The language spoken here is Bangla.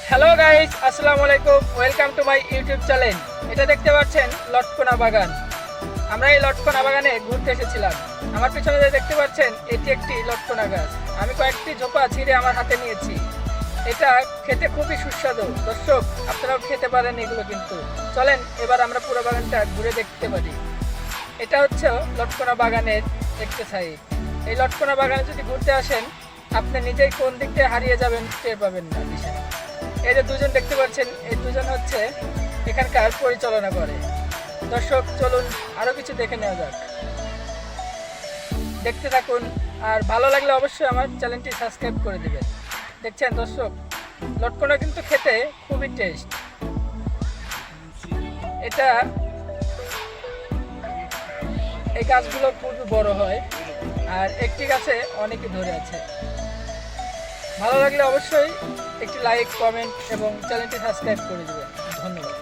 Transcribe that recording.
হ্যালো গাইস, আসসালামু আলাইকুম। Welcome to my YouTube channel. এটা দেখতে পাচ্ছেন লটকনা বাগান। আমরা এই লটকনা বাগানে ঘুরতে এসেছিলাম। আমার পিছনে যে দেখতে পাচ্ছেন এটি একটি লটকনা গাছ। আমি কয়েকটি ঝোপা ছিঁড়ে আমার হাতে নিয়েছি। এটা খেতে খুবই সুস্বাদু। দর্শক, আপনারাও খেতে পারেন এগুলো। কিন্তু চলেন এবার আমরা পুরো বাগানটা ঘুরে দেখতে পারি। এটা হচ্ছে লটকনা বাগানের একটা সাইড। এই লটকনা বাগানে যদি ঘুরতে আসেন, আপনি নিজেই কোন দিক দিয়ে হারিয়ে যাবেন টের পাবেন না দিশা। এই যে দুজন দেখতে পাচ্ছেন, এই দুজন হচ্ছে এখানকার পরিচালনা করে। দর্শক, চলুন আরো কিছু দেখে নেওয়া যাক। দেখতে থাকুন, আর ভালো লাগলে অবশ্যই আমার চ্যানেলটি সাবস্ক্রাইব করে দেবেন। দেখছেন দর্শক, লটকনা কিন্তু খেতে খুবই টেস্ট। এটা এই গাছগুলো খুবই বড় হয়, আর একটি গাছে অনেকে ধরে আছে। ভালো লাগলে অবশ্যই একটি লাইক, কমেন্ট এবং চ্যানেলটি সাবস্ক্রাইব করে দেবেন। ধন্যবাদ।